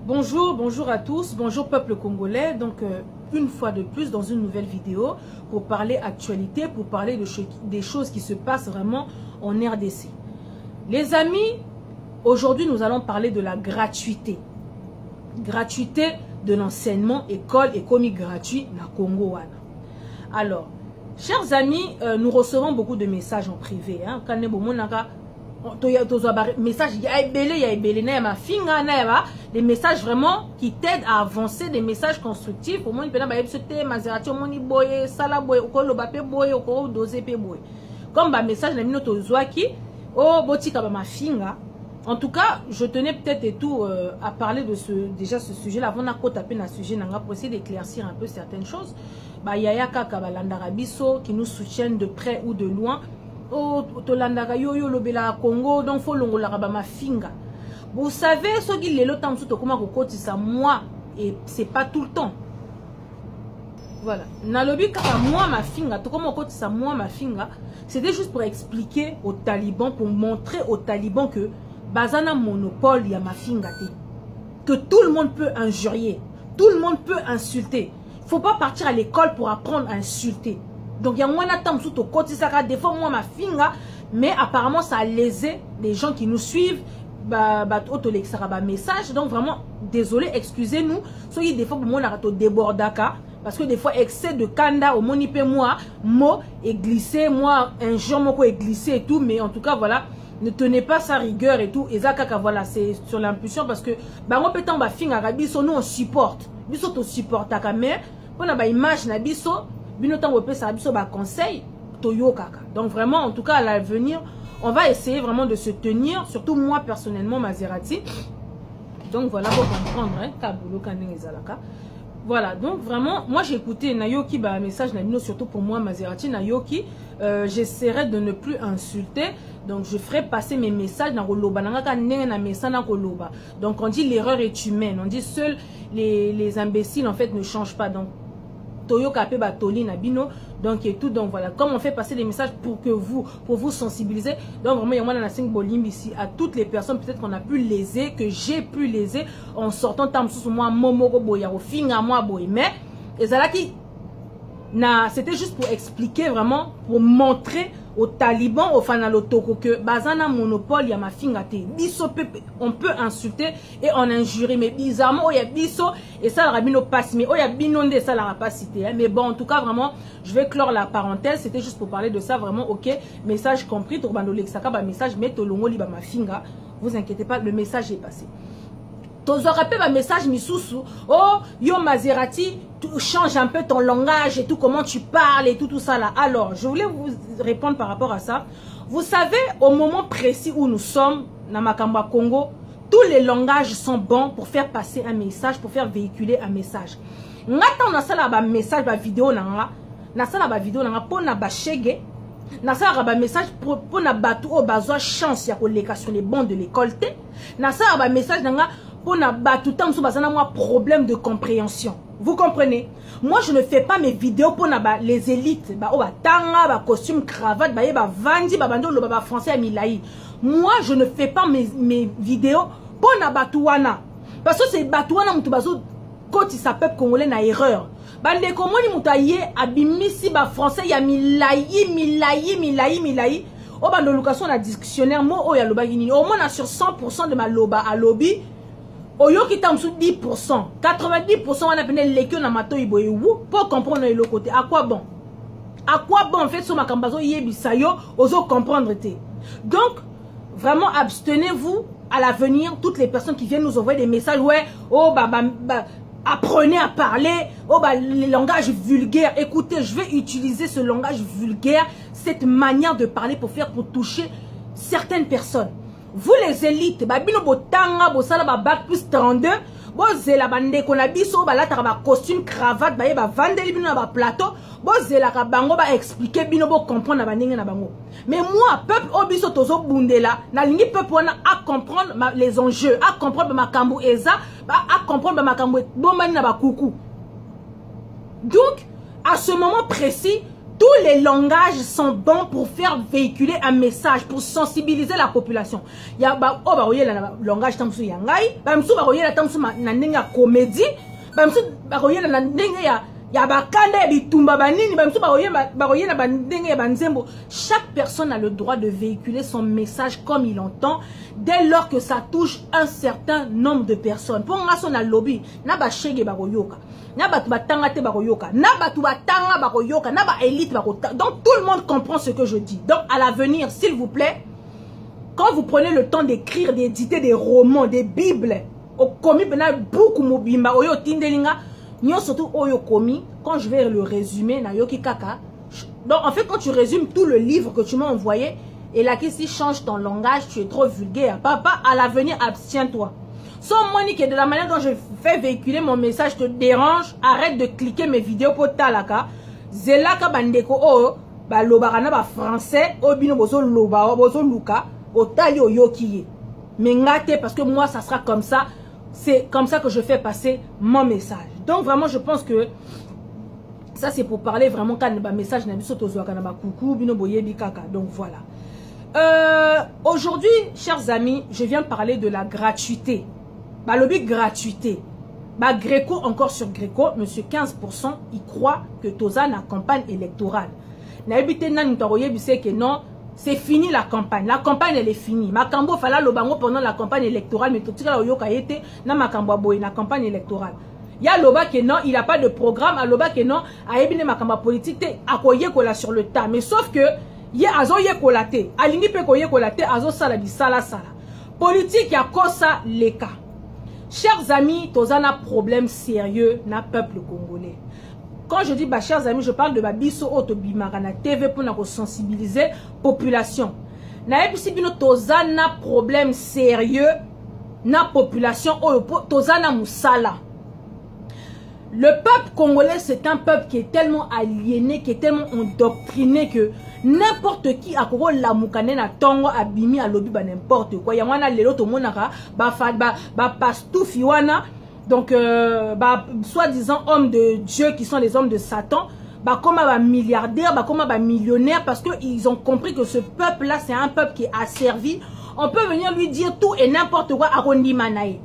Bonjour, bonjour à tous, bonjour peuple congolais. Donc une fois de plus dans une nouvelle vidéo pour parler actualité, pour parler des choses qui se passent vraiment en RDC. Les amis, aujourd'hui nous allons parler de la gratuité. Gratuité de l'enseignement école et commis gratuit na Congo. Alors, chers amis, nous recevons beaucoup de messages en privé. Quand message des messages vraiment qui t'aident à avancer, des messages constructifs. Au moins comme un message en tout cas, je tenais peut-être et tout à parler de ce sujet là avant de taper dans sujet pour essayer d'éclaircir un peu certaines choses. Yaya Kaka Balandarabiso qui nous soutiennent de près ou de loin. Oh, tolandaka yoyo lobela Congo donc faut longola ma finga. Vous savez ce qu'il est le temps tout comment ça moi et c'est pas tout le temps. Voilà. Nalobi kaka moi ma finga tout comment ça moi ma finga, c'était juste pour expliquer aux talibans, pour montrer aux talibans que bazana monopole ya ma finga que tout le monde peut injurier, tout le monde peut insulter. Faut pas partir à l'école pour apprendre à insulter. Donc il y a moins d'attente sous ton côté ça des fois moi ma finga, mais apparemment ça a lésé les gens qui nous suivent message. Donc vraiment désolé, excusez-nous soyez des fois pour moi on débordaka parce que des fois excès de kanda au monipe moi mot est glissé, moi un jour mon est glissé et tout, mais en tout cas voilà, ne tenez pas sa rigueur et tout et ça voilà, c'est sur l'impulsion parce que on peut tomber finga rabiso nous on supporte biso to supporte mais on a ba image na biso. Donc vraiment, en tout cas à l'avenir, on va essayer vraiment de se tenir, surtout moi personnellement, Maserati. Donc voilà, pour comprendre, voilà, donc vraiment, moi j'ai écouté Nayoki, message surtout pour moi, Maserati, Nayoki, j'essaierai de ne plus insulter, donc je ferai passer mes messages dans Koloba, donc on dit l'erreur est humaine, on dit seuls les imbéciles en fait ne changent pas, donc donc et tout, donc voilà, comme on fait passer des messages pour vous sensibiliser. Donc vraiment il y a moi dans bolim ici à toutes les personnes peut-être qu'on a pu léser, que j'ai pu léser en sortant tam sous moi momoko boya au fin à moi boy, mais ezalaki na c'était juste pour expliquer vraiment, pour montrer aux talibans, aux fanalotoko que bazana monopole ya ma fingate biso on peut insulter et on injurer, mais bizarrement oh ya biso et ça la rabino passe, mais oh ya binonde ça la pas cité, mais bon en tout cas vraiment je vais clore la parenthèse, c'était juste pour parler de ça vraiment. Ok, message compris to bandole saka ba message mais to longo li ba ma finga, vous inquiétez pas, le message est passé. Vous rappelez ma message misusu, oh yo Maserati, change un peu ton langage et tout, comment tu parles et tout ça là. Alors je voulais vous répondre par rapport à ça. Vous savez, au moment précis où nous sommes dans Makamba Congo, tous les langages sont bons pour faire passer un message, pour faire véhiculer un message. Ngata na sala ba message ba vidéo na sala ba vidéo na pour na ba shege na sala ba message pour na batu o bazwa chance ya koleka sur les bancs de l'école te na sala ba message na pour na batu tam sou bazana moi problème de compréhension. Vous comprenez? Moi je ne fais pas mes vidéos pour les élites ba o tanga ba costume cravate ba yeba vandi ba bando lo ba français milai. Moi je ne fais pas mes vidéos pour na batuana parce que c'est batuana mutu bazo quand il s'appelle congolais na erreur. Bande komoni mutaye abimisi ba français ya milai. O bando location na dictionnaire mo o ya loba gini. Au moins sur 100% de ma loba à lobby. Oyo qui tam sous 10%, 90% on a peine les que na mato iboye pour comprendre le côté. À quoi bon? À quoi bon en fait sur ma cambazo yebisayo ozo comprendre té. Donc vraiment abstenez-vous à l'avenir, toutes les personnes qui viennent nous envoyer des messages ouais, oh apprenez à parler, oh les langages vulgaires. Écoutez, je vais utiliser ce langage vulgaire, cette manière de parler pour toucher certaines personnes. Vous les élites, bino botanga bosala ba bac plus 32, bozela bande ko na biso ba lata ba costume cravate ba yeba vandeli bino na ba plateau, bozela ka bango ba expliquer bino bo comprendre ba ndenge na bango. Mais moi peuple obiso tozo bundela, na lingi peuple wana à comprendre les enjeux, à comprendre ma kambu eza, à comprendre ma kambu bomani na ba kuku. Donc à ce moment précis, Tous les langages sont bons pour faire véhiculer un message, pour sensibiliser la population. Il y a le langage tamsu yangai, bamsu baroyela tamsu na ndenge comédie, bamsu baroyela na ndenge ya bakanda bitumba banini, bamsu baroyela ba ndenge banzembo. Chaque personne a le droit de véhiculer son message comme il entend dès lors que ça touche un certain nombre de personnes. Pour nga son lobby, na ba shege baroyoka. Donc tout le monde comprend ce que je dis. Donc à l'avenir, s'il vous plaît, quand vous prenez le temps d'écrire, d'éditer des romans, des bibles, quand je vais le résumer, donc en fait quand tu résumes tout le livre que tu m'as envoyé, et là qui change ton langage, tu es trop vulgaire. Papa, à l'avenir, abstiens-toi. Sans moi, que de la manière dont je fais véhiculer mon message te dérange, arrête de cliquer mes vidéos pour talaka. Zelaka bandeko o ba lobarana ba français obino bozo loba bozo luka otali oyokiye. Mais ngate parce que moi ça sera comme ça, c'est comme ça que je fais passer mon message. Donc vraiment je pense que ça c'est pour parler vraiment quand ba message na biso tozo kana ba coucou bino boyebi kaka. Donc voilà. Aujourd'hui, chers amis, je viens parler de la gratuité. Bah, lobby gratuité. Bah, Gréco, encore sur Gréco, monsieur 15%, il croit que Toza na campagne électorale. Naibité nan que non, c'est fini la campagne. La campagne, elle est finie. Makambo fala lobango pendant la campagne électorale, mais tout ça, yoka été, na makambo boy, na campagne électorale. Ya loba que non, il n'a pas de programme, a loba que non, a ebine makamba politique, a koye kola sur le tas. Mais sauf que, ya azo ye kolate, alingi pe koye kolate, azo sala di sala. Politique, ya kosa les cas. Chers amis, Toza n'a problème sérieux na peuple congolais. Quand je dis bah chers amis, je parle de Babiso Otobimara na TV pour nous sensibiliser population. Na episi bino Toza n'a problème sérieux na population Toza na musala. Le peuple congolais, c'est un peuple qui est tellement aliéné, qui est tellement endoctriné que n'importe qui a koko la mukane na tongo abimi a lobby ba n'importe quoi. Yamana lelo to monaka ba pastoufi wana. Donc soi-disant hommes de Dieu qui sont les hommes de Satan, bah comme ba milliardaires, bah comme ba millionnaires parce que ils ont compris que ce peuple là c'est un peuple qui est asservi. On peut venir lui dire tout et n'importe quoi à Rondi Manaï.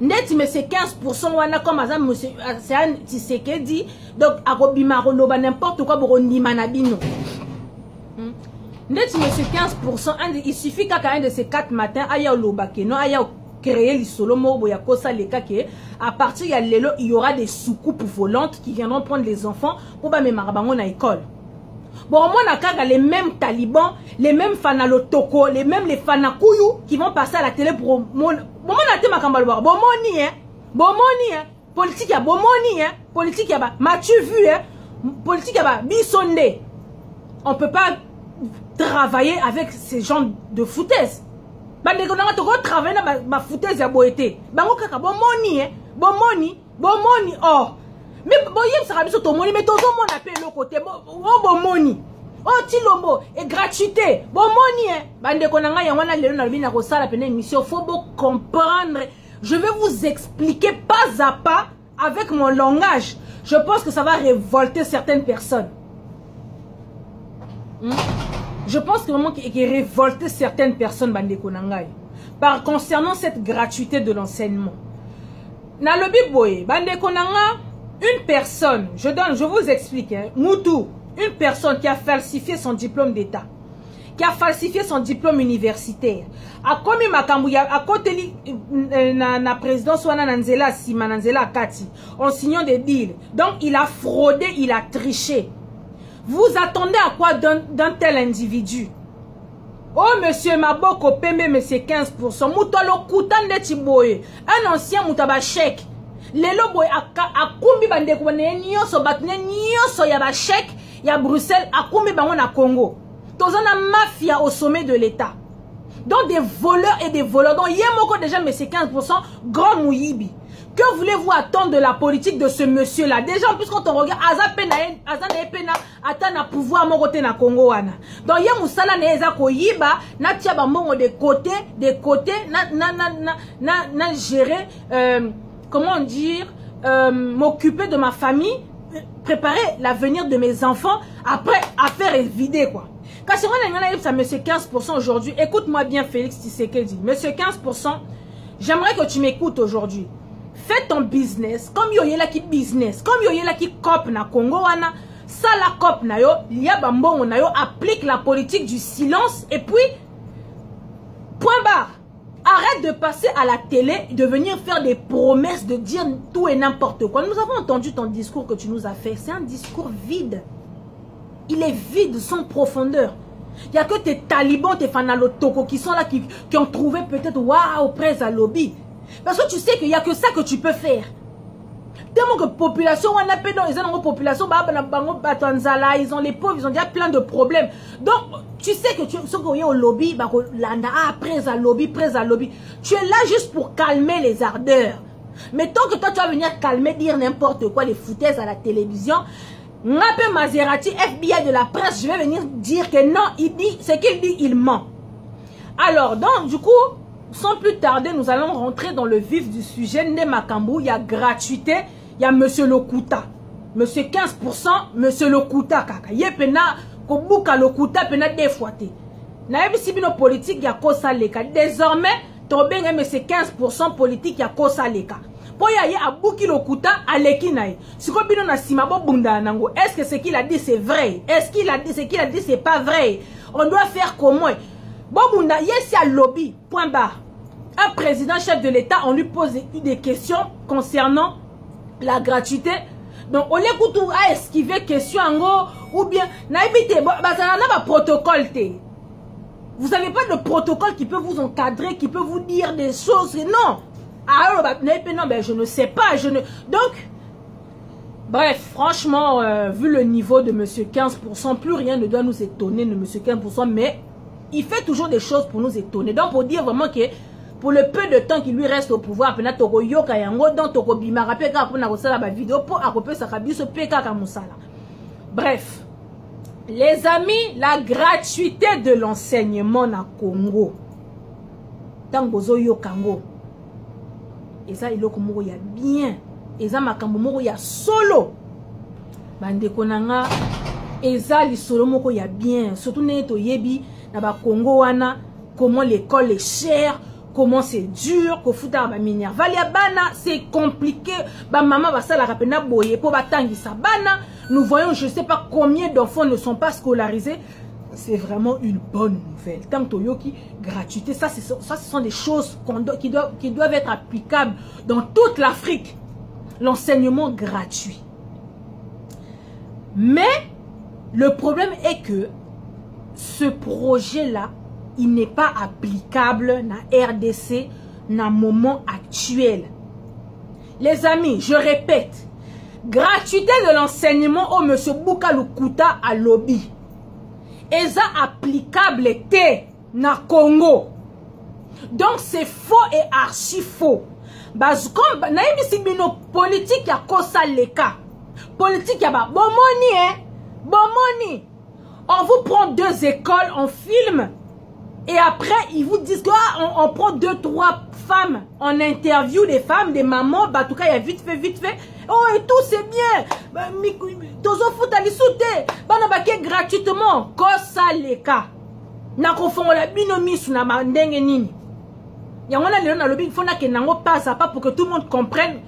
Net mais c'est 15% wana comme azam monsieur c'est ce qu'il dit donc arobima roloba n'importe quoi borondi manabino. Net mais c'est 15%, il suffit qu'à un de ces 4 matins aya loba que non aya créer les solo mo ya kosa les cas que à partir ya lelo il y aura des soucoupes volantes qui viendront prendre les enfants pour ba me marabango na école. Bon, moi, les mêmes talibans, les mêmes fanalotoko, les mêmes les fanakouyou qui vont passer à la télé pour politique ya bomoni, politique ya ba, m'as-tu vu, politique ya ba, bisonde. On peut pas travailler avec ces gens de foutaise. Bande konanga to travailler na ba foutaise ya boete. Bango kaka bomoni, bomoni, oh. Mais bon, il sera biso tomoni, mais tout le monde appelle le côté bon money. Oh tilombo et gratuité. Bon money bande konanga ya wana lelo na bina ko sala pene émission faut comprendre. Je vais vous expliquer pas à pas avec mon langage. Je pense que ça va révolter certaines personnes. Je pense que vraiment qu'il révolter certaines personnes bande konanga. Par concernant cette gratuité de l'enseignement. Na lobi boye bande konanga. Une personne, je vous explique, Moutou, une personne qui a falsifié son diplôme d'État, qui a falsifié son diplôme universitaire, a commis Makambouya, à côté na présidence Wana Nanzela Sima Nanzela Kati, en signant des deals. Donc il a fraudé, il a triché. Vous attendez à quoi d'un tel individu? Oh monsieur Maboko Pembe, mais c'est 15%. Moutolo Koutan de Tiboye, un ancien Moutaba chèque. Lelo boy akumbi bande ko ne nyoso batne nyoso ya ba chèque ya Bruxelles akumbi bango na Congo. Tozana mafia au sommet de l'État. Donc des voleurs et des voleurs. Donc yemoko déjà mais c'est 15% grand mouyibi. Que voulez-vous attendre de la politique de ce monsieur là? Déjà en plus quand on regarde Azapena atana pouvoir mon côté na Congo wana. Donc yé musala ne eza ko yiba na tia ba mongo de côté na gérer comment dire, m'occuper de ma famille, préparer l'avenir de mes enfants. Après, affaire est vidée quoi. Quand si on a ça monsieur 15% aujourd'hui, écoute-moi bien Félix Tshisekedi. Monsieur 15%, j'aimerais que tu m'écoutes aujourd'hui. Fais ton business comme yo yela ki business, comme yo yela ki cop na Congo wana, ça la cop na yo, liya bambongo na yo, applique la politique du silence et puis point barre. Arrête de passer à la télé, de venir faire des promesses, de dire tout et n'importe quoi. Nous avons entendu ton discours que tu nous as fait. C'est un discours vide. Il est vide, sans profondeur. Il n'y a que tes talibans, tes fanalotoko qui sont là, qui ont trouvé peut-être waouh, près à lobby. Parce que tu sais qu'il n'y a que ça que tu peux faire. Tellement que population, on a ils ont une population, ils ont les pauvres, ils ont déjà plein de problèmes. Donc, tu sais que tu es au lobby, près à lobby, près à lobby. Tu es là juste pour calmer les ardeurs. Mais tant que toi, tu vas venir calmer, dire n'importe quoi, les foutaises à la télévision, Ngape Maserati, FBI de la presse, je vais venir dire que non, il dit, ce qu'il dit, il ment. Alors, donc, du coup, sans plus tarder, nous allons rentrer dans le vif du sujet. Né Makambu, il y a gratuité, il y a Monsieur Lokuta. Monsieur 15%, Monsieur Lokuta, kaka. Yepena, kobuka Lokuta, pena défouaté. Naïbi sibino politique, il y a kosa leka. Désormais, tobenga Monsieur 15% politique, il y a kosa leka. Pour y aller à Bouki Lokuta, à l'Ekinaï. Si vous avez dit Simabo Bunda Nango, est-ce que ce qu'il a dit c'est vrai? Est-ce qu'il a dit ce qu'il a dit c'est pas vrai? On doit faire comment? Bon Bunda, yes, à lobby, point barre. Un président chef de l'État, on lui pose des questions concernant la gratuité. Donc, on l'écoute à esquiver question en gros, ou bien, naïbité, ça n'a pas protocole. Vous n'avez pas de protocole qui peut vous encadrer, qui peut vous dire des choses. Non. Alors, non, ben, je ne sais pas. Donc, bref, franchement, vu le niveau de monsieur 15%, plus rien ne doit nous étonner de monsieur 15%, mais il fait toujours des choses pour nous étonner. Donc, pour dire vraiment que pour le peu de temps qu'il lui reste au pouvoir, bref, les amis, la gratuité de l'enseignement na Congo, Tangozo yo Kango. Et ça, il y a bien. Et ça, il y a solo. Bande konanga. Et ça, il y a bien. Surtout, neto yebi, na Congo wana, comment l'école est chère, comment c'est dur, ko futa ba minervalia bana, c'est compliqué. Ba maman va ça la rapena boye pour batangi sa bana. Nous voyons, je sais pas combien d'enfants ne sont pas scolarisés. C'est vraiment une bonne nouvelle. Tant que Yoki, gratuité, ça ce sont des choses qui doivent être applicables dans toute l'Afrique. L'enseignement gratuit. Mais le problème est que ce projet-là, il n'est pas applicable dans RDC, dans le moment actuel. Les amis, je répète, gratuité de l'enseignement au monsieur Bouka Lokuta à lobby. Et ça applicable était na Congo. Donc c'est faux et archi faux. Parce que naïbi si bino politique ya kosa leka. Politique ya ba bomoni bomoni. On vous prend 2 écoles, on filme et après ils vous disent que on prend 2, 3 femmes, on interview des femmes, des mamans, bah en tout cas il y a vite fait. Oh et tout c'est bien. Tozo futa lisute. Bana baké gratuitement. Kosa leka. Na konfongo la binomi suna mandenge nini. Yangona le na lobby fona ke nango pas à pas pour que tout le monde comprenne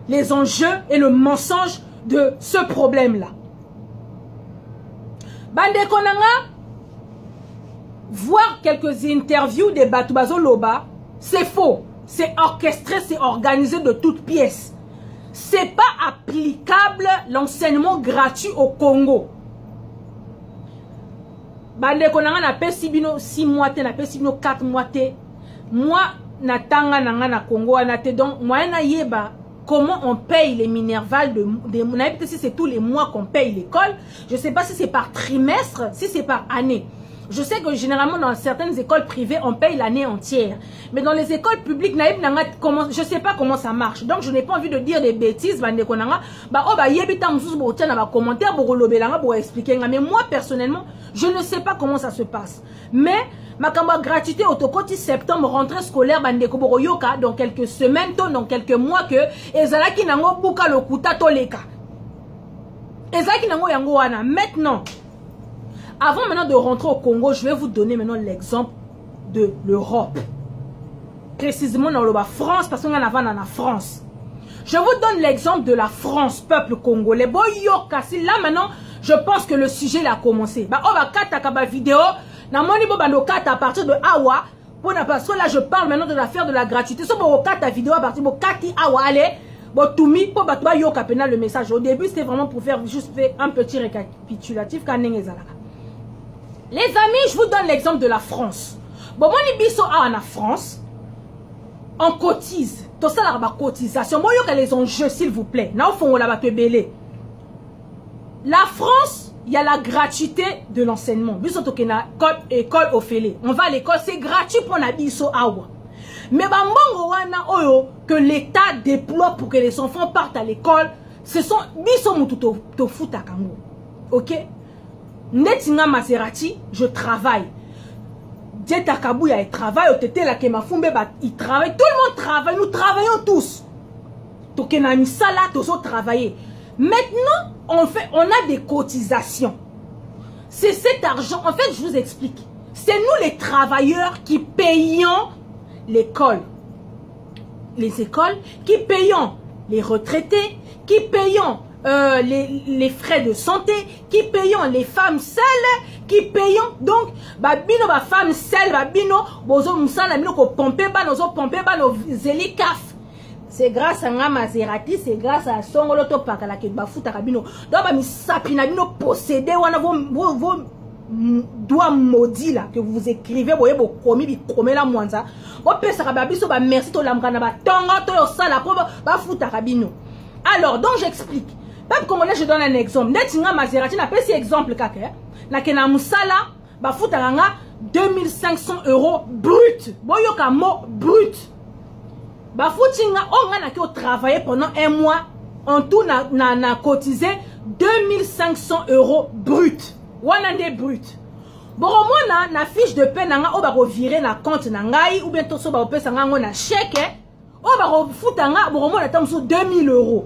les enjeux et le mensonge de ce problème là. Bande konanga, voir quelques interviews des Batubazo Loba, c'est faux. C'est orchestré, c'est organisé de toutes pièces. C'est pas applicable l'enseignement gratuit au Congo. Bande konanga na pesi bino 6 mois te, na pesi bino 4 mois te. Moi na tanga nanga na Congo anate donc moi na yeba comment on paye les minervales de si c'est tous les mois qu'on paye l'école. Je sais pas si c'est par trimestre, si c'est par année. Je sais que généralement dans certaines écoles privées, on paye l'année entière. Mais dans les écoles publiques, je ne sais pas comment ça marche. Donc je n'ai pas envie de dire des bêtises. Mais moi personnellement, je ne sais pas comment ça se passe. Mais ma gratuité autocoti septembre, rentrée scolaire, dans quelques semaines, dans quelques mois que ezalaki nango buka lokuta toleka. Ezalaki nango yango wana. Maintenant, Avant maintenant de rentrer au Congo, je vais vous donner maintenant l'exemple de l'Europe. Précisément dans la France, parce qu'on en a dans la France. Je vous donne l'exemple de la France, peuple congolais. Bon, yokasi, là maintenant, je pense que le sujet a commencé. Bah, on va kata ba vidéo. Na moni bo bando kata à partir de Awa. Parce que là, je parle maintenant de l'affaire de la gratuité. So bo kata vidéo à partir de Kati Awa. Allez, bon, toumi, pour battre yoka pena le message. Au début, c'était vraiment pour faire juste un petit récapitulatif. Les amis, je vous donne l'exemple de la France. Bon, moi, les biso en France. On cotise. Tout ça, la cotisation. Moi, il y a les enjeux, s'il vous plaît. Là, au fond, on la belé. La France, il y a la gratuité de l'enseignement. École Ophélie. On va à l'école, c'est gratuit pour la biso awa. Mais que l'État déploie pour que les enfants partent à l'école, ce sont biso mututo to futa kango. Ok? Netinga Maserati, je travaille. Dieta Kabouya, il travaille, il travaille, tout le monde travaille, nous travaillons tous. Donc, on a mis ça là, tous travailler. Maintenant, on a des cotisations. C'est cet argent, en fait, je vous explique. C'est nous les travailleurs qui payons l'école. Les écoles, qui payons les retraités, qui payons les frais de santé, qui payons les femmes seules, qui payons donc babino ba femme seule babino bozo musala bino ko pomper ba nozo pomper ba no zeli kaf. C'est grâce à nga Maserati, c'est grâce à Songolo to pakala ke ba futa kabino. Donc ba mi sapina bino posséder wana vos doigts maudits là que vous écrivez boye bo komi bi komela mwanza. Bo pesa ba biso ba merci to lamkana ba tonga to yo sala po ba futa kabino. Alors donc j'explique. Peuple congolais, je donne un exemple. Netinga Maserati n'a pas si exemple kaka. Na kena musala ba futaranga 2500 € brut. Boyoka mo brut. Ba futinga onga na ki o travailler pendant un mois. En tout na cotisé 2500 € brut. Wanande brut. Boromona na fiche de paie nanga o ba revirer na compte na ngai ou bien to so ba opesa nga na chèque. O ba futanga boromona tamso 2000 €.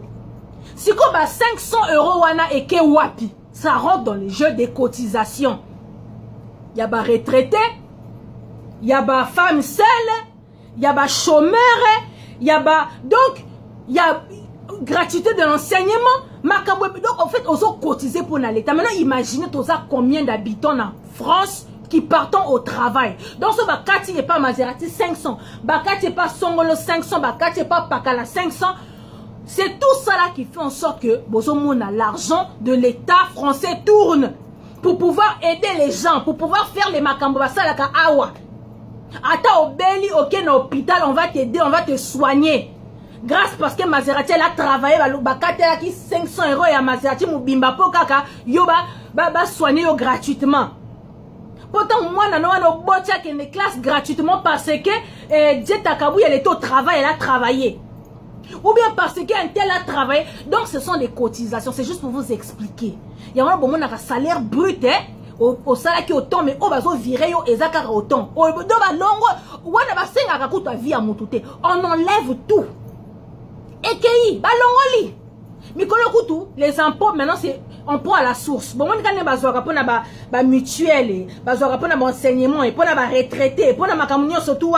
Si comme 500 € wana et que wapi, ça rentre dans les jeux des cotisations. Il y a des retraités, il y a des femmes seules, il y a des chômeurs, il y a donc il y a gratuité de l'enseignement. Donc en fait, on a cotisé pour l'État. Maintenant, imaginez combien d'habitants en France qui partent au travail. Donc ce Bakati n'est pas Maserati 500, Bakati n'est pas Songolo 500, Bakati n'est pas Pakala 500. C'est tout ça là qui fait en sorte que l'argent de l'État français tourne pour pouvoir aider les gens, pour pouvoir faire les makambobasa la awa. Ata obeli ok na hôpital, on va t'aider, on va te soigner. Grâce parce que Maserati elle a travaillé, bakate la ki 500 € et à Maserati mubimba po kaka yoba ba soigner yo gratuitement. Pourtant moi nano no botia que les classes gratuitement parce que Dieta Kabouya elle était au travail, elle a travaillé. Ou bien parce qu'un tel a travaillé. Donc ce sont des cotisations. C'est juste pour vous expliquer. Il y a un salaire brut au salaire qui est autant. Mais on va virer et ça autant. On enlève tout. Et qu'il les impôts maintenant c'est impôt à la source. Bon, on a besoin de mutuelle, besoin de enseignement, et pour la retraité, pour la camunion surtout.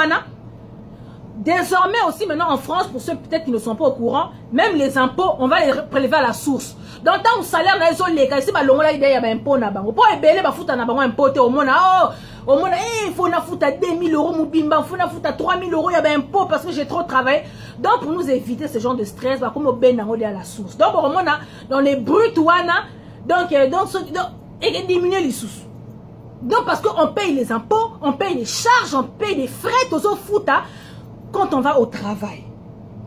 Désormais aussi maintenant en France, pour ceux peut-être qui ne sont pas au courant, même les impôts, on va les prélever à la source. Dans le temps où salaire na les légal, si balongo là il y a un impôt na bango. Pour ebele ba futa na bango impoté au monde au monde il faut na futa 2000 € mubimba, faut na futa 3000 € il y a un impôt parce que j'ai trop travaillé. Donc pour nous éviter ce genre de stress, bah comme au ben na à la source. Donc au monde dans les bruts wana donc et diminuer les sous. Donc parce qu'on paye les impôts, on paye les charges, on paye les frais tous au futa. Quand on va au travail,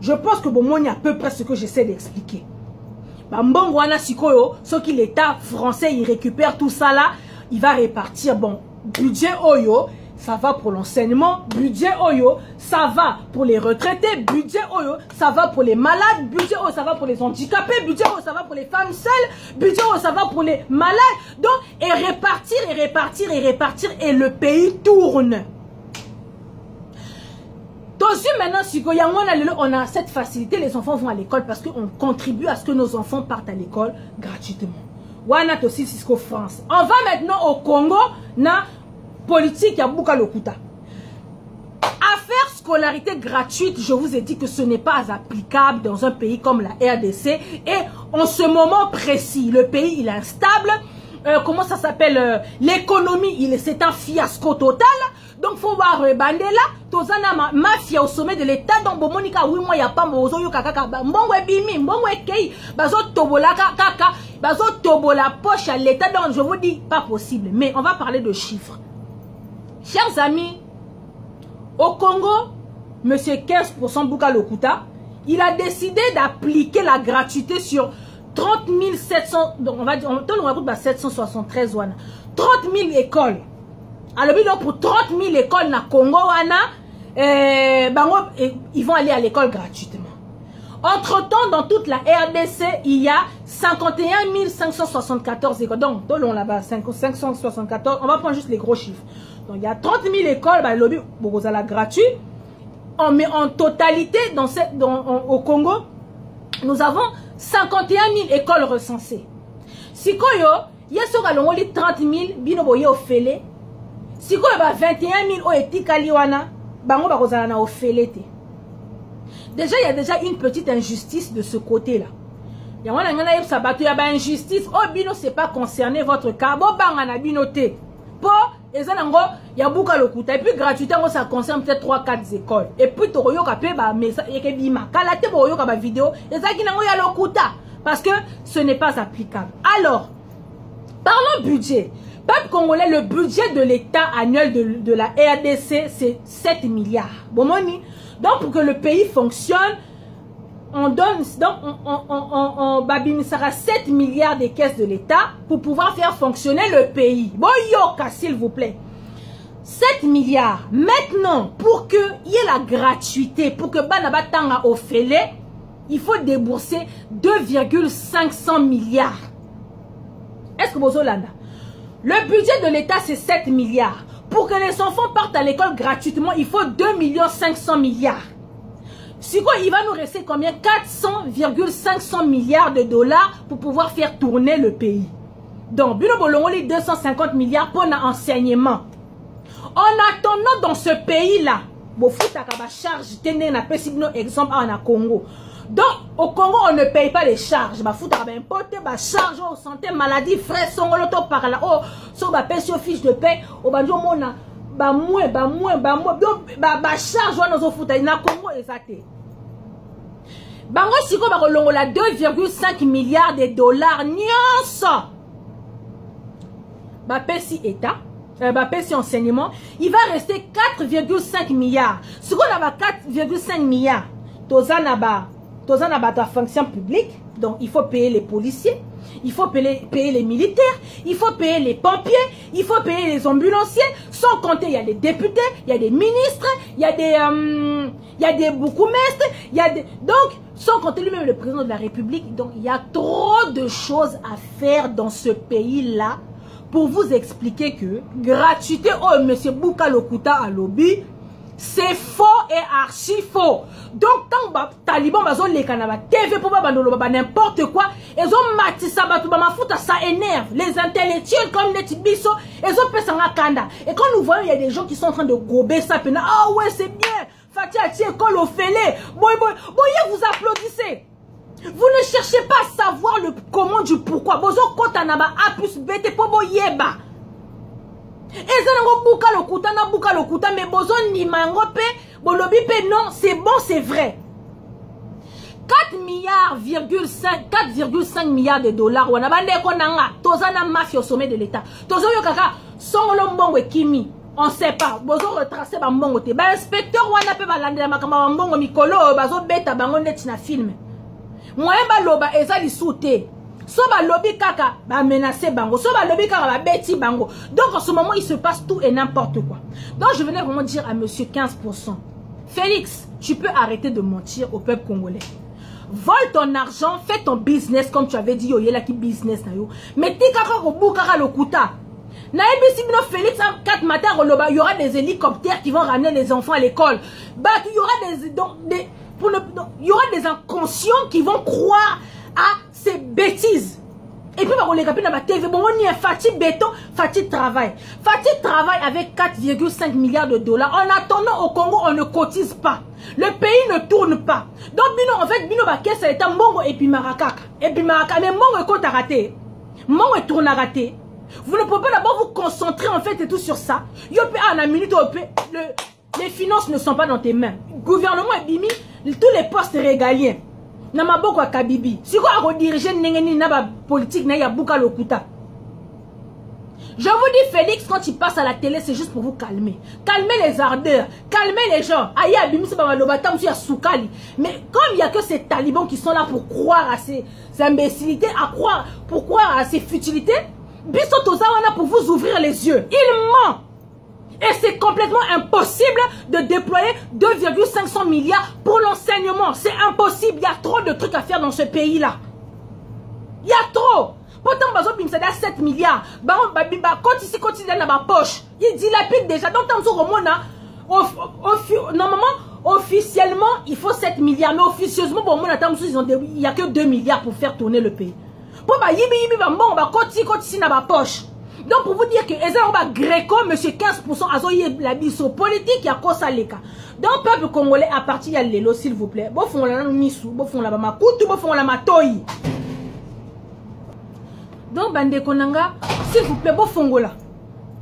je pense que bon, il y a à peu près ce que j'essaie d'expliquer. Ce qui l'État français, il récupère tout ça là, il va répartir. Bon, budget Oyo, ça va pour l'enseignement. Budget Oyo, ça va pour les retraités. Budget Oyo, ça va pour les malades. Budget Oyo, ça va pour les handicapés. Budget Oyo, ça va pour les femmes seules. Budget Oyo, ça va pour les malades. Donc, et répartir, et répartir, et répartir, et le pays tourne. Donc, maintenant, si on a cette facilité, les enfants vont à l'école parce qu'on contribue à ce que nos enfants partent à l'école gratuitement. wana to Cisco France. On va maintenant au Congo na politique ya Bouka Lokuta. Affaire scolarité gratuite, je vous ai dit que ce n'est pas applicable dans un pays comme la RDC. Et en ce moment précis, le pays il est instable. Comment ça s'appelle? L'économie, c'est un fiasco total. Donc, faut voir Bandela, Tozana mafia au sommet de l'État. Donc, Monica, oui, moi, il n'y a pas Mozo, Yokaka, Mbongwe Bimi, Mbongwe Kei, Bazo Tobola Kaka, Bazo Tobola poche à l'État. Donc, je vous dis, pas possible. Mais on va parler de chiffres. Chers amis, au Congo, monsieur 15% Bouka Lokuta, il a décidé d'appliquer la gratuité sur 30 700, donc on va dire, on raconte 773 wana. 30 000 écoles. Alors, pour 30 000 écoles na Congo wana, ils vont aller à l'école gratuitement. Entre-temps, dans toute la RDC, il y a 51 574 écoles. Donc, on là-bas, 574, on va prendre juste les gros chiffres. Donc, il y a 30 000 écoles, gratuit. En totalité, au Congo, nous avons 51 000 écoles recensées. Si koyo, il y a sur les 30 000 binoboye au félé. Si koyo ba 21 000 o etikali wana, bango ba kozala na au félé te. Déjà il y a déjà une petite injustice de ce côté-là. Il y a wana ngana yeb sabato ya ba injustice, oh bino c'est pas concerné votre cas, bo banga na bino te. Po ezanango ya Bouka Lokuta et puis gratuitement ça concerne peut-être 3-4 écoles. Et puis to yoka pe ba message yeke bima. Kala te bo yoka ba vidéo, ezaki nango ya Lokuta parce que ce n'est pas applicable. Alors, parlons budget. Peuple congolais, le budget de l'État annuel de la RDC, c'est 7 milliards. Bon, moni. Donc, pour que le pays fonctionne, on donne, donc, on babimisera 7 milliards des caisses de l'État pour pouvoir faire fonctionner le pays. Bon, yoka, s'il vous plaît. 7 milliards. Maintenant, pour qu'il y ait la gratuité, pour que Banaba Tanga au félé, il faut débourser 2,500 milliards. Est-ce que vous avez le budget de l'État, c'est 7 milliards. Pour que les enfants partent à l'école gratuitement, il faut 2,5 milliards. Si quoi, il va nous rester combien? 400,500 milliards de dollars pour pouvoir faire tourner le pays. Donc, Bino Bolongo, les 250 milliards pour l'enseignement. En attendant, dans ce pays-là, charge, tenez un exemple en Congo. Donc, au Congo, on ne paye pas les charges. Charge au santé, maladie, frais, son auto par là. Oh, sur ma pension, fiche de paie, au banjo mona, charge, on nous offre, na Congo, exacté. Bango, si ko ba longo la 2,5 milliards de dollars, nyonso. Ba pesi état, ba pesi enseignement, il va rester 4,5 milliards. Si on a 4,5 milliards, tozanaba ta fonction publique, donc il faut payer les policiers, il faut payer les militaires, il faut payer les pompiers, il faut payer les ambulanciers, sans compter il y a des députés, il y a des ministres, il y a des bourgmestres, il y a des... Donc, sans compter lui-même le président de la République, donc il y a trop de choses à faire dans ce pays-là pour vous expliquer que gratuité, oh monsieur Bouka Lokuta à lobby, c'est faux et archi faux. Donc, tant que les talibans ont les canaux TV pour n'importe quoi, ils ont matissé ça énerve. Les intellectuels comme les Tibiso, ils ont fait ça en Kanda. Et quand nous voyons, il y a des gens qui sont en train de gober ça. Ah ouais, c'est bien. Fatia, tu école au fêlé. Boy, vous applaudissez. Vous ne cherchez pas à savoir le comment du pourquoi. Bozo kotanaba A plus B, te pobo yeba. Bouka Lokuta, mais bozo ni mango pe, bolobi pe non, c'est bon, c'est vrai. 4,5 milliards de dollars, wana bande konanga, tozana mafia au sommet de l'État. Tozo yo kaka, songolo mbongo kimi, on sait pas, bozo retracer ba mbongo te. Ba inspecteur wana pe balande la makamba mbongo mikolo, bazo beta bango neti na film. Moyen ba loba ezali soute. So ba lobby kaka ba menacer bango, so ba lobby kaka ba beti bango. Donc en ce moment il se passe tout et n'importe quoi. Donc je venais vraiment dire à monsieur 15%, Félix, tu peux arrêter de mentir au peuple congolais. Vole ton argent, fais ton business comme tu avais dit yo yela ki business na yo. Mais ti kaka ko Bouka Lokuta. Na ebisi bino Félix 4 matin il y aura des hélicoptères qui vont ramener les enfants à l'école. Bah il y aura des inconscients qui vont croire à ces bêtises. Et puis, on les a TV. Bon, on y est Fatih béton, Fatih travail. Fatih travaille avec 4,5 milliards de dollars. En attendant, au Congo, on ne cotise pas. Le pays ne tourne pas. Donc, Bino, en fait, Bino, ça est un Mongo et puis Marakaka. Et puis Marakaka, mais Mongo est compte à rater. Mongo est tourne à rater. Vous ne pouvez pas d'abord vous concentrer, en fait, et tout sur ça. Yopé, à la minute, les finances ne sont pas dans tes mains. Le gouvernement est bimi, tous les postes régaliens. Namaboko à Kabibi. Si vous redirigez la politique, il y a beaucoup de lokuta. Je vous dis, Félix, quand il passe à la télé, c'est juste pour vous calmer. Calmer les ardeurs, calmer les gens. Mais comme il n'y a que ces talibans qui sont là pour croire à ces imbécilités, pour croire à ces futilités, Bissotozawana pour vous ouvrir les yeux. Il ment. Et c'est complètement impossible de déployer 2,500 milliards pour l'enseignement. C'est impossible. Il y a trop de trucs à faire dans ce pays-là. Il y a trop. Pourtant, Bazo Bimsada 7 milliards. Quand ici, dans ma poche, il dilapide déjà. Donc, normalement, officiellement, il faut 7 milliards. Mais officieusement, il n'y a que 2 milliards pour faire tourner le pays. Pour dans ma poche. Donc, pour vous dire que Gréco, monsieur 15%, azoye la biso politique, il y a quoi ça les cas. Donc, peuple congolais, à partir de l'élo, s'il vous plaît. Bon, font la nisou, bon, font la makutu, bon, font la matoyi. Donc, bande konanga, s'il vous plaît, bon, fongola.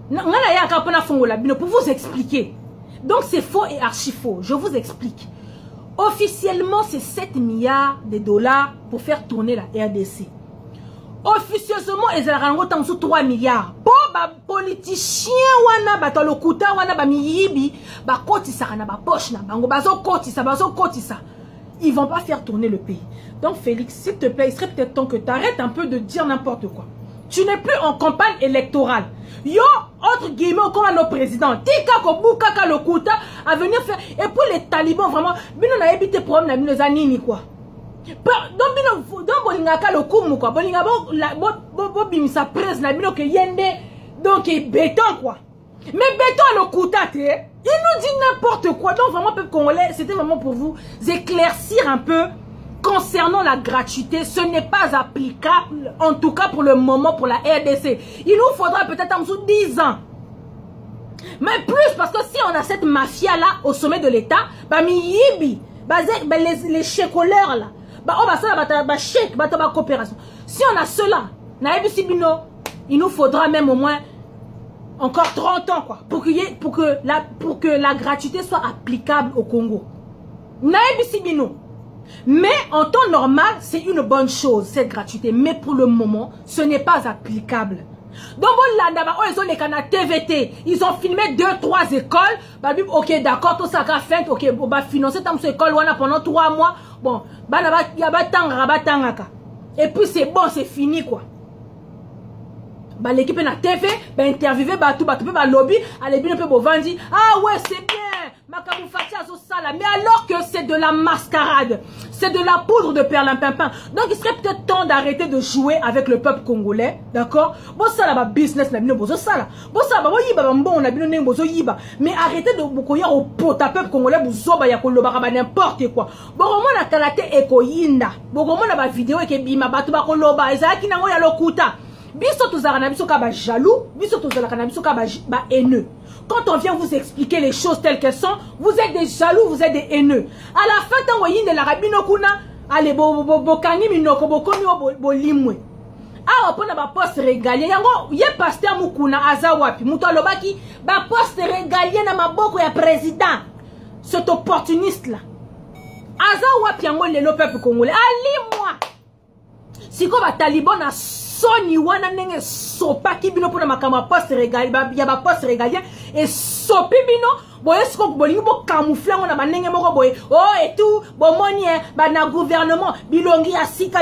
Ngana ya kapana fongola, pour vous expliquer. Donc, c'est faux et archi faux. Je vous explique. Officiellement, c'est 7 milliards de dollars pour faire tourner la RDC. Officieusement, ils ont 3 milliards. Pour les politiciens, ils vont pas faire tourner le pays. Donc, Félix, s'il te plaît, il serait peut-être temps que tu arrêtes un peu de dire n'importe quoi. Tu n'es plus en campagne électorale. Yo, entre guillemets, comme nos présidents, Tika Kobuka Lokuta, à venir faire. Et pour les talibans, vraiment, nous n'avons pas été problème, nous avons quoi. Donc bolingaka le kumu quoi bolinga bo bimisa presse na bino ke yende donc béton quoi mais béton le coutate il nous dit n'importe quoi. Donc vraiment peuple congolais, c'était vraiment pour vous éclaircir un peu concernant la gratuité. Ce n'est pas applicable en tout cas pour le moment pour la RDC. Il nous faudra peut-être en dessous 10 ans. Mais plus parce que si on a cette mafia là au sommet de l'État, bah mi yibi les chécoleurs là. Si on a cela, il nous faudra même au moins encore 30 ans quoi, pour que la gratuité soit applicable au Congo. Mais en temps normal, c'est une bonne chose cette gratuité. Mais pour le moment, ce n'est pas applicable. Donc ils ont les canaux TVT, ils ont filmé 2-3 écoles. Ok, d'accord, tout ça a fait, ok, on va financer tant ces écoles pendant 3 mois. Bon, et puis c'est bon, c'est fini quoi. L'équipe na TV, interviewer tout lobby, allez bien un peu vendre. Ah ouais, c'est bien. Mais alors que c'est de la mascarade, c'est de la poudre de perlimpinpin. Donc il serait peut-être temps d'arrêter de jouer avec le peuple congolais, d'accord? Bon ça là business là, bon ça là, bon ça bah bon on a bien mais arrêtez de beaucoup au pota peuple congolais buzoba ya koloba n'importe quoi. Bon on a kalaté ekoyinda, bon on a ba vidéo et bima batu ba koloba ezaki nango ya lokuta. Biso tozala biso ka ba jaloux, biso tozala biso ka ba haineux. Quand on vient vous expliquer les choses telles qu'elles sont, vous êtes des jaloux, vous êtes des haineux. À la fin, tant que de la rabino kuna, allez bokani minoko bokomi bolimwe. Ah, on a poste régalien. Yango, yé pasteur mukuna azawapi. Muto lobaki, ba poste régalien na maboko ya président. Cet opportuniste là. Azawapi yango le peuple congolais. Ali moi. Si ko ba taliban na soni wana nenge sopa ki bino pona makama poste régalien, ya ba poste régalien et sopi bino boye sko bolingi bo camoufler ngona banenge moko boye oh et tout bon moni ba na gouvernement bilongi asika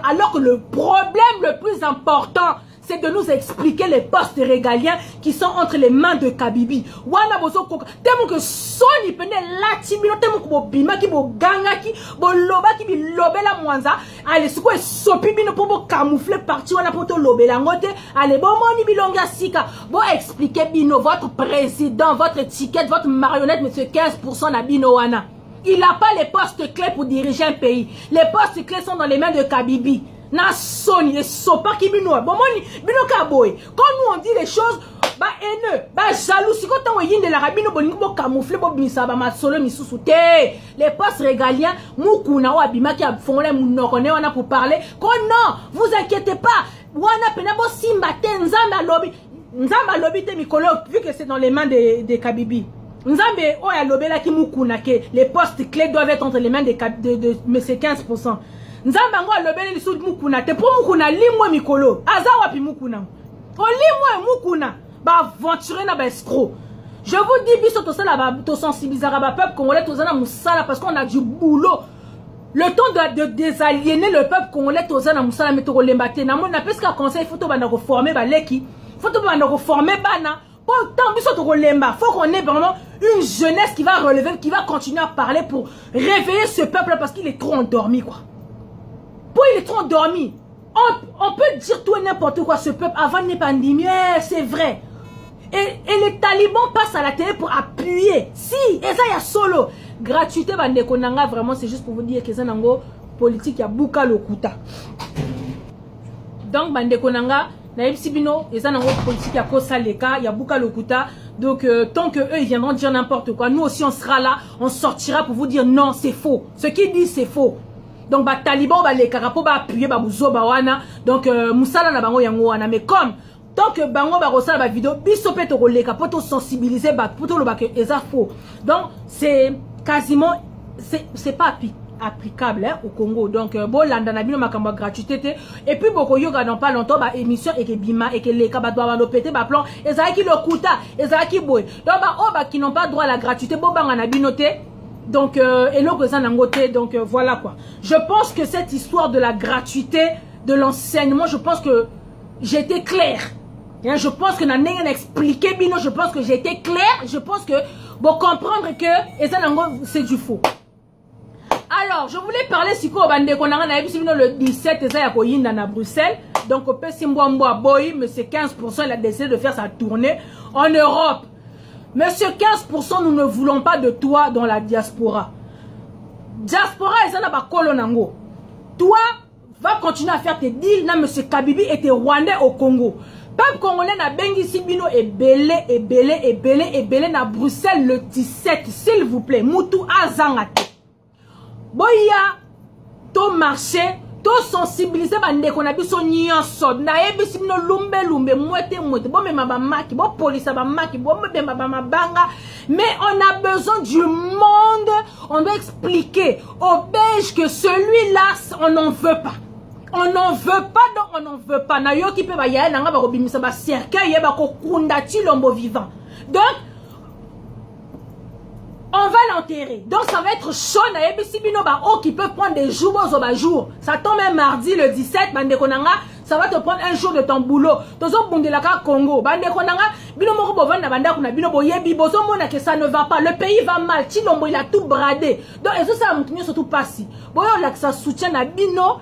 alors que le problème le plus important c'est de nous expliquer les postes régaliens qui sont entre les mains de Kabibi. Wana bozo koka temo que soni pene lati bino temo ko bima ki bo ganga ki bo loba ki bi lobela mwanza ale siko sopi bino pour bo camoufler parti wana poto lobela ngote ale bo moni bilongi asika bo expliquer bino votre président votre étiquette votre marionnette monsieur 15% na bino wana. Il n'a pas les postes clés pour diriger un pays. Les postes clés sont dans les mains de Kabibi. na soni et sopa ki bino bon moni bino ka boy quand nous on dit les choses ba haineux ba jaloux si quand on yinde la rabino bolingo bo camoufler bo bimisa ba masolo misusu te les postes régaliens mukuna wa bimaki afongola munoko ne wana pour parler non vous inquiétez pas wana pena bo simba te nzamba lobi te mikolo vu que c'est dans les mains de Kabibi nzambe oya lobela ki mukuna ke les postes clés doivent être entre les mains de mais c'est 15%. Nzamba ngo lobele lisu mukuna te pour mukuna limwe mikolo azawa pi mukuna o limwe mukuna ba aventurer na ba escroc. Je vous dis biso to sala ba to sensibiliser ba peuple congolais to zana musala parce qu'on a du boulot. Le temps de désaliéner le peuple congolais to zana musala mais to lembate na mona parce que conseil faut to bana ko former ba leki faut to bana ko former bana pourtant biso to lemba faut qu'on ait vraiment une jeunesse qui va relever qui va continuer à parler pour réveiller ce peuple parce qu'il est trop endormi quoi. Il est trop endormi. On peut dire tout et n'importe quoi. Ce peuple avant n'est pas pandémie, c'est vrai. Et les talibans passent à la télé pour appuyer. Si, et ça y a solo. Gratuité, bandekonanga, vraiment, c'est juste pour vous dire que c'est un politique, il y a beaucoup de kuta. Donc, bandekonanga, naïb sibino, et ça un politique, il y a kosa leka, il y a beaucoup de kuta. Donc, tant que eux, ils viendront dire n'importe quoi, nous aussi, on sera là, on sortira pour vous dire non, c'est faux. Ce qu'ils disent, c'est faux. Donc ba taliban ba les karapo ba appuyer ba buzo ba wana donc musala na bango yango wana mais comme tant que bango ba rosala ba vidéo biso pe to koleka po to sensibiliser ba po to lo ba que eza faux. Donc c'est quasiment c'est pas applicable hein, au Congo. Donc bon landa na bino makambo gratuité et puis boko yoga dans pas longtemps ba émission et que bima et que les ka ba doit ba péter ba plan eza ki lokuta eza ki boy. Donc ba o ba qui n'ont pas droit à la gratuité bo banga na binoté. Donc, et l'autre donc voilà quoi. Je pense que cette histoire de la gratuité, de l'enseignement, je pense que j'étais clair. Je pense que n'a rien expliqué, bino, je pense que j'étais clair. Je pense que, bon, comprendre que c'est du faux. Alors, je voulais parler si quoi le 17 à Bruxelles. Donc, au Pessimboamboa Boy, mais c'est 15%, il a décidé de faire sa tournée en Europe. Monsieur 15%, nous ne voulons pas de toi dans la diaspora. Diaspora, ça n'a pas colonango. Toi, va continuer à faire tes deals. Na monsieur Kabibi était Rwandais au Congo. Peuple congolais n'a bengi sibino et belé na Bruxelles le 17, s'il vous plaît. Moutou azangate. Boya, to marché. To sensibiliser bande qu'on a biso nyonso na yebisi bino lumbe mwete bo mema ba maki bo police ba maki bo mema ba mabanga mais on a besoin du monde. On doit expliquer aux Belges que celui-là on n'en veut pas. On n'en veut pas, donc on n'en veut pas. Na yo ki pe ba ya na nga ba kobimisa ba cercueil ye ba ko kundati lombo vivant. Donc on va l'enterrer. Donc ça va être chaud. Qui peut prendre des jours au jour. Ça tombe un mardi le 17. Ça va te prendre un jour de ton boulot. Congo. Ça ne va pas. Le pays va mal. Chilombo il a tout bradé. Donc ça va surtout pas si. Ça soutient à Bino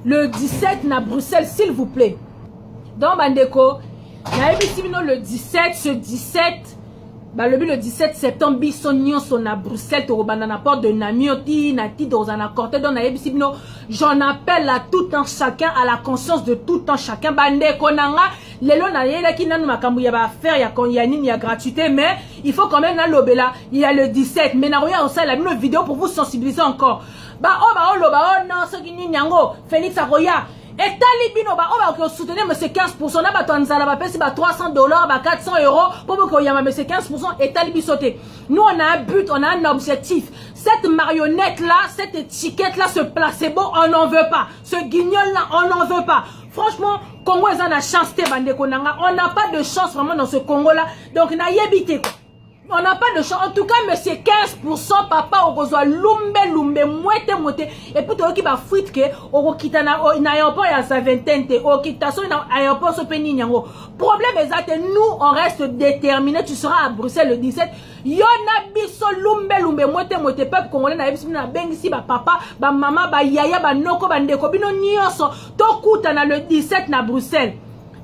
le 17 à Bruxelles s'il vous plaît. Donc bandeko le 17 ce 17. Bah, le 17 septembre, bisognon son à Bruxelles, to banana porte de Namioti, nati dans un accord, j'en appelle à tout un chacun, à la conscience de tout un chacun. Bande konanga, lelo na yela ki nanu makambu ya ba faire, il y a gratuité, mais il faut quand même na lobela, il y a le 17, mais na roya aussi la une vidéo pour vous sensibiliser encore. Bah oh non, ce qui nyango, Félix Aroya. Et talibino ba on va soutenir mais c'est 15% na ba tonzala ba pesi ba $300 ba 400 € pour que yama mais c'est 15% et talibi sauter. Nous on a un but, on a un objectif. Cette marionnette là, cette étiquette là, ce placebo, on n'en veut pas. Ce guignol là, on n'en veut pas. Franchement, Congo est en a chance bande konanga. On n'a pas de chance vraiment dans ce Congo là. Donc na yebité quoi. On n'a pas de chance. En tout cas, mais c'est 15%, papa, au besoin lumbe, moite. Et puis, tu as fuite que, au kitana, au aéroport, il y a sa vingtaine, au kitation, il y a aéroport, au pénin, yango. Problème est nous, on reste déterminés. Tu seras à Bruxelles le 17. Yona biso lumbe, moite, peuple congolais, na yebisi, na bengisi, ba papa, ba mama, ba yaya, ba noko, ba ndeko, bino nyonso, to kutana le 17 na Bruxelles.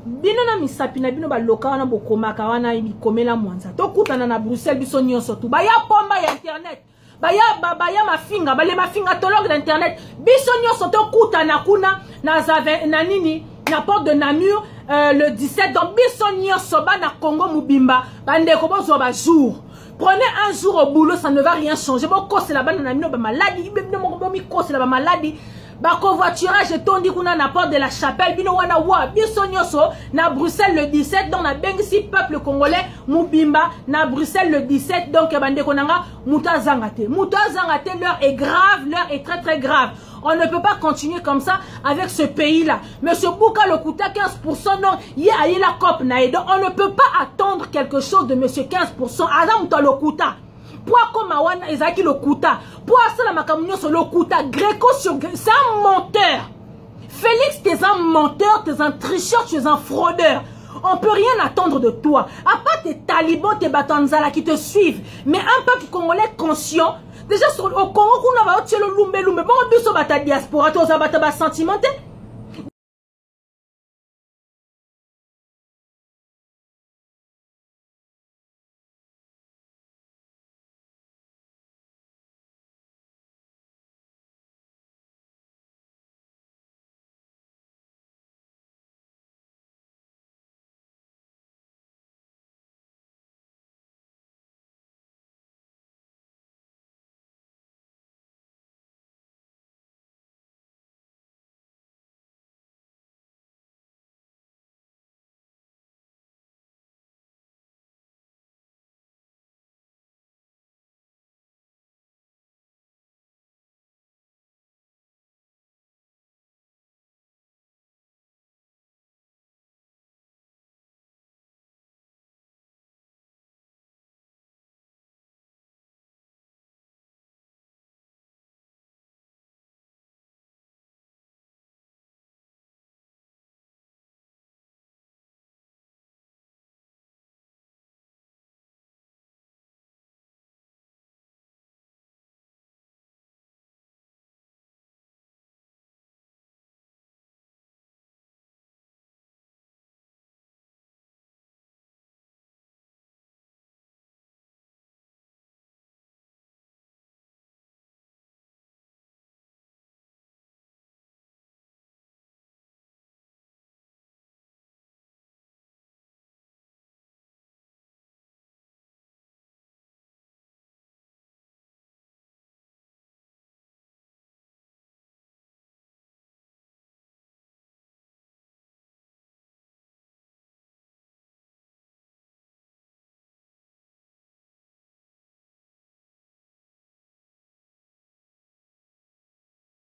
Bino na misapina bino ba loka wana bokoma ka wana ibikomela mwanza to kutana na Bruxelles biso nyonso tu ba ya pomba ya internet baya mafinga bale mafinga tologue d'internet biso nyonso to kuta na kuna na nini na porte de Namur le 17 donc biso nyonso ba na Congo mubimba bandeko bozwa ba jour. Prenez un jour au boulot, ça ne va rien changer. Bon, c'est la banane, ba maladie, c'est la maladie. Ba covoiturage et tondi kuna na porte de la chapelle bino wana wa biso nyonso na Bruxelles le 17 donc na bengisi peuple congolais mubimba na Bruxelles le 17 donc bande konanga muta zangate l'heure est grave, l'heure est très très grave. On ne peut pas continuer comme ça avec ce pays-là. Monsieur Bouka le Kouta 15%, non, il y a la COP naïdo. On ne peut pas attendre quelque chose de monsieur 15%. Adam to le Kouta. Pourquoi comme Awana Ezaki le Kouta? Pourquoi ça la Makamunyo sur le Kouta? Gréco sur c'est un menteur. Félix, tu es un menteur, tu es un tricheur, tu es un fraudeur. On ne peut rien attendre de toi. À part tes talibans, tes batanzala qui te suivent. Mais un peuple congolais conscient. Déjà au Congo, on a le lumbe. Bon, on a diaspora, tu as sentimenté.